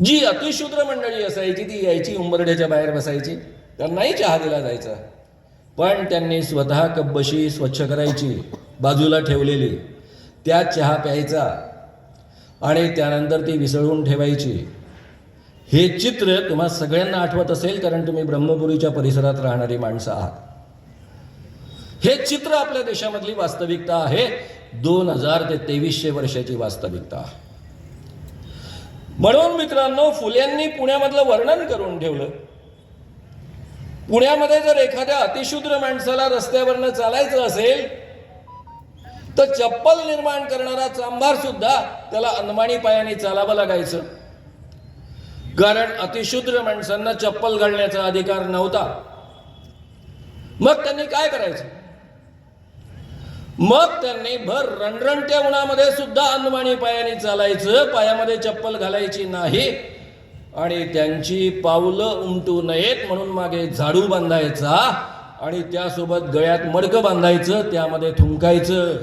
जी अतिशूद्र मंडळी असायची ती यायची उंबरठ्याच्या बाहेर बसायची, त्यांनाही चहा दिला जायचा. पण त्यांनी स्वतः कपबशी स्वच्छ करायची, बाजूला ठेवलेली, त्या चहा प्यायचा आणि त्यानंतर ती विसळून ठेवायची. हे चित्र तुम्हा सगळ्यांना आठवत असेल कारण तुम्ही ब्रह्मपुरीच्या परिसरात राहणारी माणसं आहात. हे चित्र आपल्या देशामधली वास्तविकता आहे. 2000 ते 2300 वर्षाची वास्तविकता आहे. म्हणून मित्रांनो, फुल्यांनी पुण्यामधलं वर्णन करून ठेवलं. पुण्यामध्ये जर एखाद्या अतिशूद्र माणसाला रस्त्यावरनं चालायचं असेल तर चप्पल निर्माण करणारा चांभार सुद्धा त्याला अनमाणी पायाने चालावं लागायचं, कारण अतिशूद्र माणसांना चप्पल घालण्याचा अधिकार नव्हता. मग त्यांनी काय करायचं? मग त्यांनी भर रणरणत्या उन्हामध्ये सुद्धा अनमाणी पायाने चालायचं, पायामध्ये चप्पल घालायची नाही, आणि त्यांची पावलं उमटू नयेत म्हणून मागे झाडू बांधायचा आणि त्यासोबत गळ्यात मडकं बांधायचं, त्यामध्ये थुंकायचं.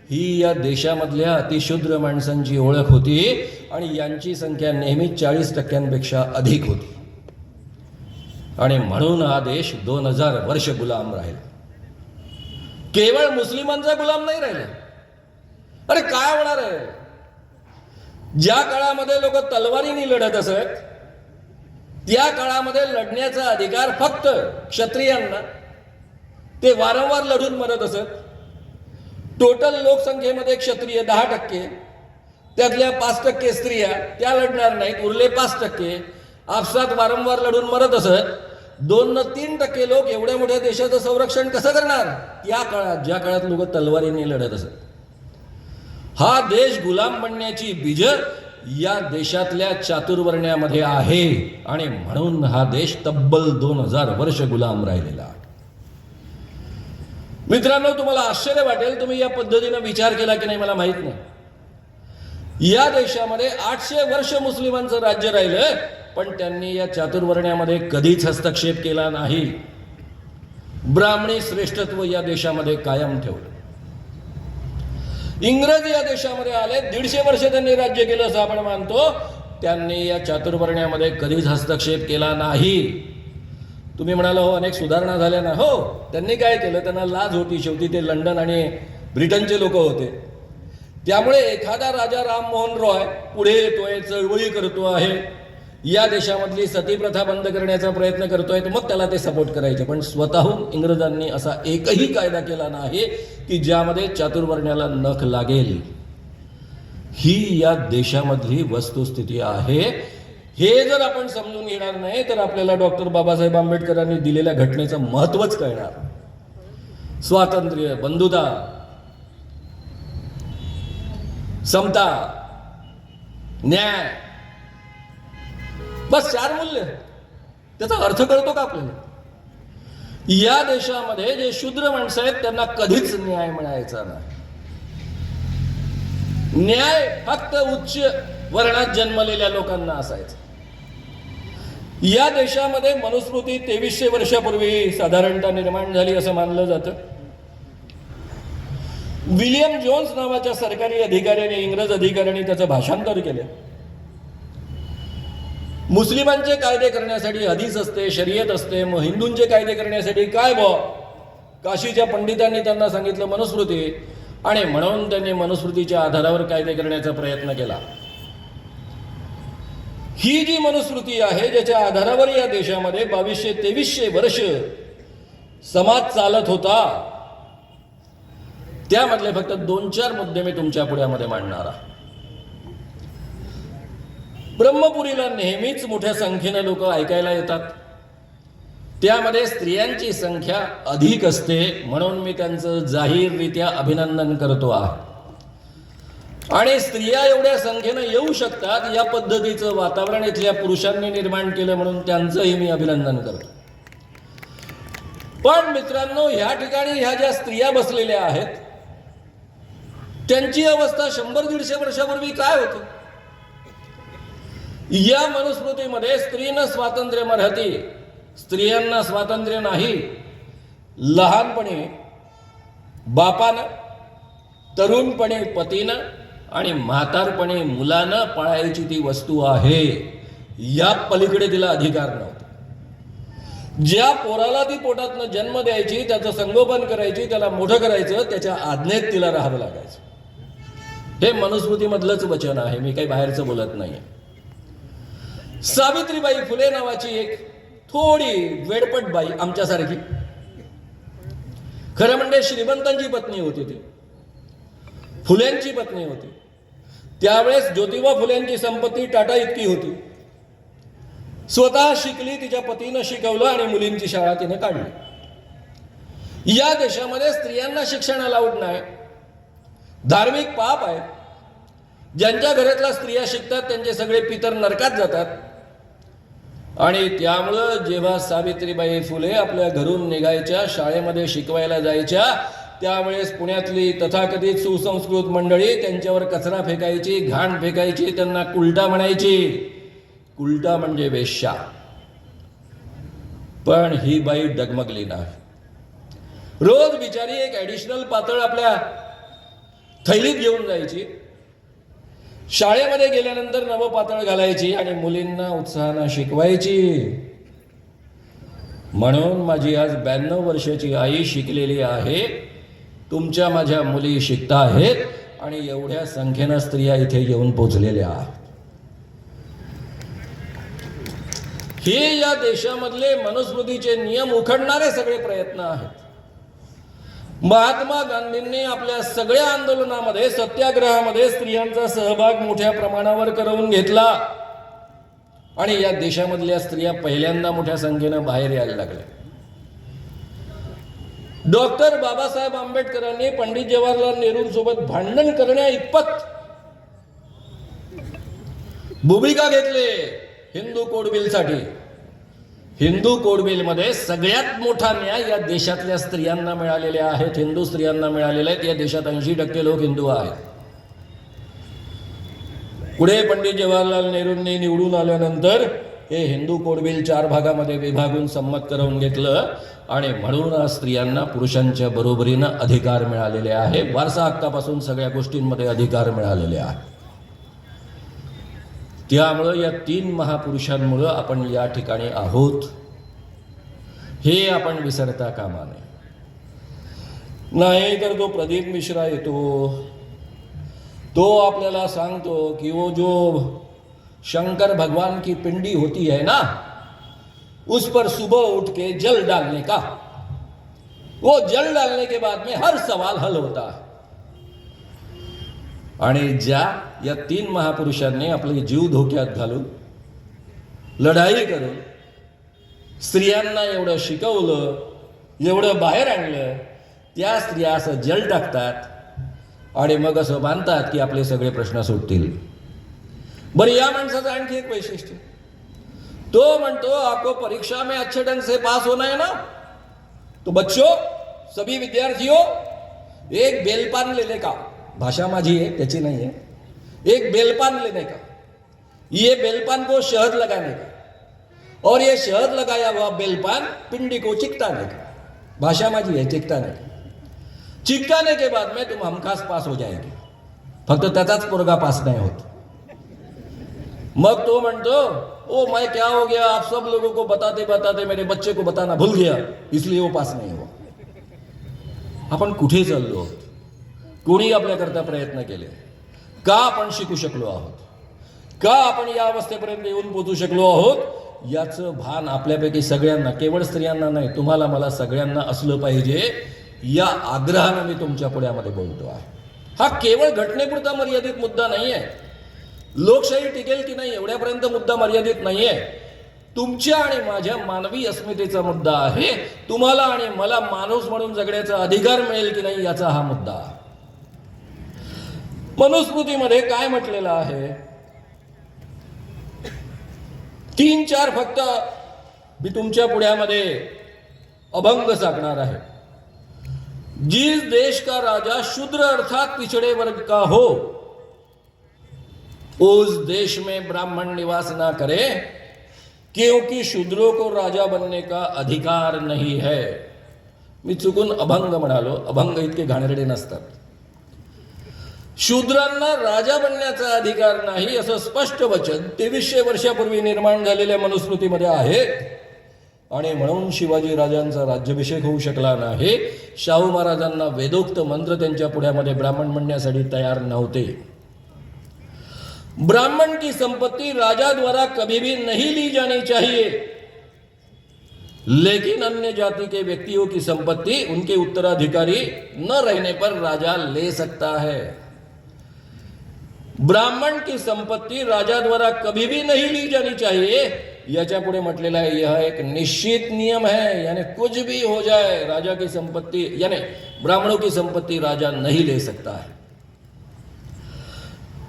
ही या देशामधल्या अतिशूद्र माणसांची ओळख होती, आणि यांची संख्या नेहमीच 40% अधिक होती. आणि म्हणून हा देश 2000 वर्ष गुलाम राहिला. केवळ मुस्लिमांचा गुलाम नाही राहिला. अरे काय होणार आहे? ज्या काळामध्ये लोक तलवारीने लढत असत, त्या काळामध्ये लढण्याचा अधिकार फक्त क्षत्रियांना, ते वारंवार लढून मरत असत. टोटल लोकसंख्येमध्ये क्षत्रिय 10%, त्यातल्या 5% स्त्रिया, त्या लढणार नाहीत, उरले 5%. आपसात वारंवार लढून मरत असत. 2-3% लोक एवढ्या मोठ्या देशाचं संरक्षण कसं करणार? त्या काळात, ज्या काळात लोक तलवारीने लढत असत. हा देश गुलाम बनण्याची बीज या देशातल्या चातुर्वर्ण्यामध्ये आहे, आणि म्हणून हा देश तब्बल 2000 वर्ष गुलाम राहिलेला. मित्रांनो, तुम्हाला आश्चर्य वाटेल, तुम्ही या पद्धतीनं विचार केला की नाही मला माहित नाही. या देशामध्ये 800 वर्ष मुस्लिमांचं राज्य राहिलं, पण त्यांनी या चातुर्वर्ण्यामध्ये कधीच हस्तक्षेप केला नाही. ब्राह्मणी श्रेष्ठत्व या देशामध्ये कायम ठेवलं. इंग्रज या देशामध्ये आले, 150 वर्ष त्यांनी राज्य केलं असं आपण मानतो. त्यांनी या चातुर्वर्ण्यामध्ये कधीच हस्तक्षेप केला नाही. तुम्ही म्हणाला हो अनेक सुधारणा झाल्या ना. हो, त्यांनी काय केलं? त्यांना लाज होती. शेवटी ते लंडन आणि ब्रिटनचे लोक होते. त्यामुळे एखादा राजा राममोहन रॉय पुढे येतोय, चळवळी करतो आहे, या देशामधली सती प्रथा बंद करण्याचा प्रयत्न करतोय, तर मग त्याला ते सपोर्ट करायचे. पण स्वतःहून इंग्रजांनी असा एकही कायदा केला नाही की ज्यामध्ये चातुर्वर्ण्याला नख लागेल. ही या देशामधली वस्तुस्थिती आहे. हे जर आपण समजून घेणार नाही तर आपल्याला डॉक्टर बाबासाहेब आंबेडकरांनी दिलेल्या घटनेचं महत्वच कळणार. स्वातंत्र्य, बंधुता, समता, न्याय, बस 4 मूल्य. त्याचा अर्थ कळतो का आपल्याला? या देशामध्ये जे शूद्र माणसं आहेत त्यांना कधीच न्याय मिळायचा नाही. न्याय फक्त उच्च वर्णात जन्मलेल्या लोकांना असायचा. या देशामध्ये मनुस्मृती 2300 वर्षापूर्वी साधारणतः निर्माण झाली असं मानलं जातं. विलियम जोन्स नावाच्या सरकारी अधिकाऱ्याने, इंग्रज अधिकाऱ्याने त्याचं भाषांतर केलं. मुस्लिमांचे कायदे करण्यासाठी हदीस असते, शरीयत असते, मग हिंदूंचे कायदे करण्यासाठी काय काशीच्या पंडितांनी त्यांना सांगितलं मनुस्मृती, आणि म्हणून त्यांनी मनुस्मृतीच्या आधारावर कायदे करण्याचा प्रयत्न केला. ही जी मनुस्मृती आहे, ज्याच्या आधारावर या देशामध्ये 2200-2300 वर्ष समाज चालत होता, त्यामधले फक्त 2-4 मुद्दे मी तुमच्या पुढ्यामध्ये मांडणार आहे. ब्रह्मपुरीला नेहमीच मोठ्या संख्येने लोक ऐकायला येतात. त्यामध्ये स्त्रियांची संख्या अधिक असते, म्हणून मी त्यांचं जाहीररित्या अभिनंदन करतो आहे. आणि स्त्रिया एवढ्या संख्येनं येऊ शकतात या पद्धतीचं वातावरण इथल्या पुरुषांनी निर्माण केलं, म्हणून त्यांचंही मी अभिनंदन करतो. पण मित्रांनो, ह्या ठिकाणी ह्या ज्या स्त्रिया बसलेल्या आहेत त्यांची अवस्था 100-150 वर्षापूर्वी काय होती? या मनुस्मृतीमध्ये स्त्रीनं स्वातंत्र्य मराठी, स्त्रियांना स्वातंत्र्य नाही. लहानपणी बापानं, तरुणपणी पतीनं आणि म्हातारपणी मुलानं पाळायची ती वस्तू आहे. या पलीकडे तिला अधिकार नव्हता. ज्या पोराला ती पोटातनं जन्म द्यायची, त्याचं संगोपन करायची, त्याला मोठं करायचं, त्याच्या आज्ञेत तिला राहावं लागायचं. हे मनुस्मृतीमधलंच वचन आहे, मी काही बाहेरचं बोलत नाही. सावित्रीबाई फुले नावाची एक थोडी वेडपट बाई आमच्यासारखी, खरं म्हणजे श्रीमंतांची पत्नी होती, ती फुल्यांची पत्नी होती. त्यावेळेस ज्योतिबा फुलेंची संपत्ती टाटा इतकी होती. स्वतः शिकली, तिच्या पतीनं शिकवलं आणि मुलींची शाळा तिने काढली. या देशामध्ये स्त्रियांना शिक्षण अलाउड नाही, धार्मिक पाप आहे. ज्यांच्या घरातल्या स्त्रिया शिकतात त्यांचे सगळे पितर नरकात जातात. आणि त्यामुळं जेव्हा सावित्रीबाई फुले आपल्या घरून निघायच्या, शाळेमध्ये शिकवायला जायच्या, त्यावेळेस पुण्यातली तथाकथित सुसंस्कृत मंडळी त्यांच्यावर कचरा फेकायची, घाण फेकायची, त्यांना कुलटा म्हणायची. कुलटा म्हणजे वेश्या. पण ही बाई डगमगली नाही. रोज बिचारी एक ॲडिशनल पातळ आपल्या थैलीत घेऊन जायची, शाळेमध्ये गेल्यानंतर नवं पातळ घालायची आणि मुलींना उत्साहानं शिकवायची. म्हणून माझी आज 92 वर्षाची आई शिकलेली आहे. तुमच्या माझ्या मुली शिकता आहेत आणि एवढ्या संख्येनं स्त्रिया इथे येऊन पोचलेल्या आहेत. हे या देशामधले मनुस्मृतीचे नियम उखडणारे सगळे प्रयत्न आहेत. महात्मा गांधींनी आपल्या सगळ्या आंदोलनामध्ये, सत्याग्रहामध्ये स्त्रियांचा सहभाग मोठ्या प्रमाणावर करून घेतला आणि या देशामधल्या स्त्रिया पहिल्यांदा मोठ्या संख्येनं बाहेर यायला लागल्या. डॉक्टर बाबासाहेब आंबेडकरांनी पंडित जवाहरलाल नेहरूंसोबत भांडण करण्या इतपत भूमिका घेतली हिंदू कोड बिलसाठी. हिंदू कोड बिलमध्ये सगळ्यात मोठा न्याय या देशातल्या स्त्रियांना मिळालेले आहेत, हिंदू स्त्रियांना मिळालेले आहेत. या देशात 80% लोक हिंदू आहेत. पुढे पंडित जवाहरलाल नेहरूंनी निवडून आल्यानंतर हे हिंदू कोड बिल 4 भागामध्ये विभागून संमत करून घेतलं आणि म्हणून आज स्त्रियांना पुरुषांच्या बरोबरीनं अधिकार मिळालेले आहे. वारसा हक्कापासून सगळ्या गोष्टींमध्ये अधिकार मिळालेले आहेत. त्यामुळं या 3 महापुरुषांमुळं आपण या ठिकाणी आहोत, हे आपण विसरता कामा नये. नाही तर तो प्रदीप मिश्रा येतो, तो आपल्याला सांगतो कि वो जो शंकर भगवान की पिंडी होती है ना, उस पर सुबह उठ के जल डालने का, वो जल डालने के बाद में हर सवाल हल होता है. आणि ज्या या 3 महापुरुषांनी आपले जीव धोक्यात घालून लढाई करून स्त्रियांना एवढं शिकवलं, एवढं बाहेर आणलं, त्या स्त्रिया असं जल टाकतात आणि मग असं मानतात की आपले सगळे प्रश्न सुटतील. बरं, या माणसाचं आणखी एक वैशिष्ट्य, तो म्हणतो आपको परीक्षा में अच्छे ढंग से पास होना है ना, तो बच्चों, सभी विद्यार्थियों, एक बेलपान लेने का, भाषा माझी है त्याची नहीं है, एक बेलपान लेने का, ये बेलपान को शहद लगाने का और ये शहद लगाया हुआ बेलपान पिंडी को चिकटाने का, भाषा माझी है, चिकटाने का. चिकटाने के बाद में तुम हमखास पास हो जाएंगे. फक्त त्याचाच पोरगा पास नाही होत. मग तो म्हणतो, ओ मैं क्या हो गया, आप सब लोगों को बताते बताते मेरे बच्चे को बताना भूल गया, इसलिए वो पास नहीं हुआ. आपण कुठे चाललो आहोत? कोणी आपल्याकरता प्रयत्न केले? का आपण शिकू शकलो आहोत? का आपण या अवस्थेपर्यंत येऊन पोहोचू शकलो आहोत? याचं भान आपल्यापैकी सगळ्यांना, केवळ स्त्रियांना नाही, तुम्हाला मला सगळ्यांना असलं पाहिजे. या आग्रहानं मी तुमच्या पुढ्यामध्ये बोलतो आहे. हा केवळ घटनेपुरता मर्यादित मुद्दा नाही आहे. लोकशाही टिकेल की नाही एवढ्यापर्यंत मुद्दा मर्यादित नाही आहे. तुमच्या आणि माझ्या मानवी अस्मितेचा मुद्दा आहे. तुम्हाला आणि मला माणूस म्हणून जगण्याचा अधिकार मिळेल की नाही याचा हा मुद्दा आहे. मनुस्मृतीमध्ये काय म्हटलेलं आहे? 3-4 फक्त मी तुमच्या पुढ्यामध्ये अभंग सांगणार आहे. जिस देश का राजा शूद्र अर्थात पिछड़े वर्ग का हो, उस देश में ब्राह्मण निवास ना करे, क्योंकि शूद्रों को राजा बनने का अधिकार नहीं है. मी चुकून अभंग म्हणालो, अभंग इतके घाणेरडे नसतात. शूद्रांना राजा बनण्याचा अधिकार नाही असं स्पष्ट वचन 2300 वर्षापूर्वी निर्माण झालेल्या मनुस्मृतीमध्ये आहे. आणि म्हणून शिवाजी राजांचा राज्याभिषेक होऊ शकला नाही. शाहू महाराजांना वेदोक्त मंत्र त्यांच्या पुढ्यामध्ये ब्राह्मण म्हणण्यासाठी तयार नव्हते. ब्राह्मण की संपत्ति राजा द्वारा कभी भी नहीं ली जानी चाहिए, लेकिन अन्य जाति के व्यक्तियों की संपत्ति उनके उत्तराधिकारी न रहने पर राजा ले सकता है. ब्राह्मण की संपत्ति राजा द्वारा कभी भी नहीं ली जानी चाहिए, याच्या पुढे म्हटलेलं आहे यह एक निश्चित नियम है, यानी कुछ भी हो जाए राजा की संपत्ति यानी ब्राह्मणों की संपत्ति राजा नहीं ले सकता है।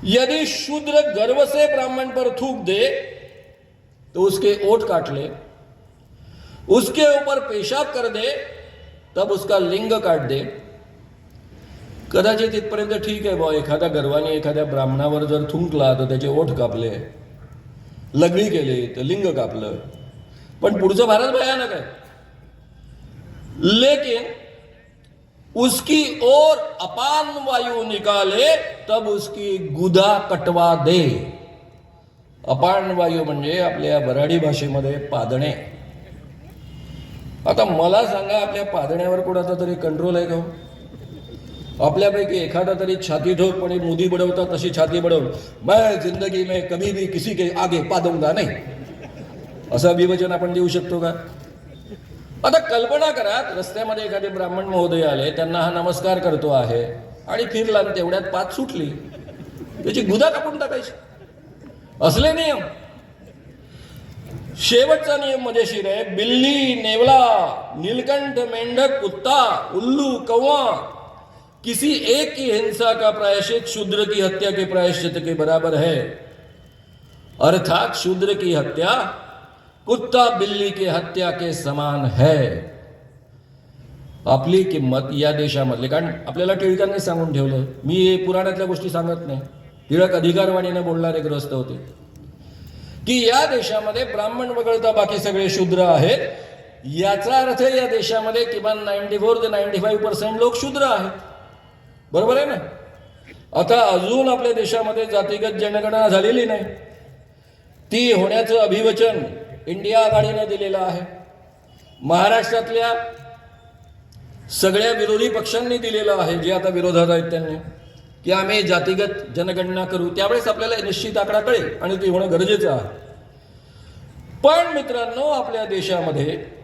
यदि शूद्र गर्व से ब्राह्मण पर थूक दे तो उसके ओठ काट ले, उसके ऊपर पेशाब कर दे तब उसका लिंग काट दे। कदाचित इथपर्यंत ठीक आहे बा, एखाद्या गर्वाने एखाद्या ब्राह्मणावर जर थुंकला तर त्याचे ओठ कापले, लग्नी केली तर लिंग कापलं, पण पुढचं भारत भयानक आहे। लेकिन उसकी ओर अपान वायु निकाले तब उसकी गुदा कटवा दे। अपान वायू म्हणजे आपल्या वऱ्हाडी भाषेमध्ये पादणे। आता मला सांगा, आपल्या पादण्यावर कोणाचा तरी कंट्रोल आहे का? आपल्यापैकी एखादा तरी छाती ठोकपणे मुदी बडवता तशी छाती बडवून मैं जिंदगी में कभी भी किसी के आगे पादूंगा नाही असं अभिवचन आपण देऊ शकतो का? आता कल्पना करा, रस्त्यामध्ये एखादे ब्राह्मण महोदय आले, त्यांना हा नमस्कार करतो आहे आणि फिरला आणि तेवढ्यात पात सुटली, त्याची गुदा कापून टाकायची, असले नियम। शेवटचा नियम मजेशीर आहे। बिल्ली, नेवला, नीलकंठ, मेंढक, कुत्ता, उल्लू, कौवा, किसी एक की हिंसा का प्रायश्चित शूद्र की हत्या के प्रायश्चित के बराबर है। अर्थात शूद्र की हत्या कुत्ता बिल्ली की हत्या के समान है। आपली किंमत या देशामधले, कारण आपल्याला टिळकांनी सांगून ठेवलं, मी पुराणातल्या गोष्टी सांगत नाही, टिळक अधिकारवाणीने बोलणारे ग्रस्त होते की या देशामध्ये ब्राह्मण वगळता बाकी सगळे शूद्र आहेत। याचा अर्थ या देशामध्ये किमान 94 ते 95% लोक शूद्र आहेत, बरोबर आहे ना? आता अजून आपल्या देशामध्ये जातीगत जनगणना झालेली नाही, ती होण्याचं अभिवचन इंडिया आघाडीने दिलेलं आहे, महाराष्ट्रातल्या सगळ्या विरोधी पक्षांनी दिलेलं आहे, जे आता विरोधात आहेत त्यांनी, की आम्ही जातीगत जनगणना करू, त्यावेळेस आपल्याला निश्चित आकडा कळेल आणि ते होणं गरजेचं आहे। पण मित्रांनो, आपल्या देशामध्ये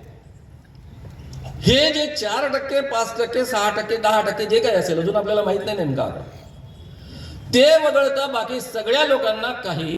हे जे 4%, 5%, 6%, 10% जे काही असेल, अजून आपल्याला माहित नाही नेमका, ते वगळता बाकी सगळ्या लोकांना काहीही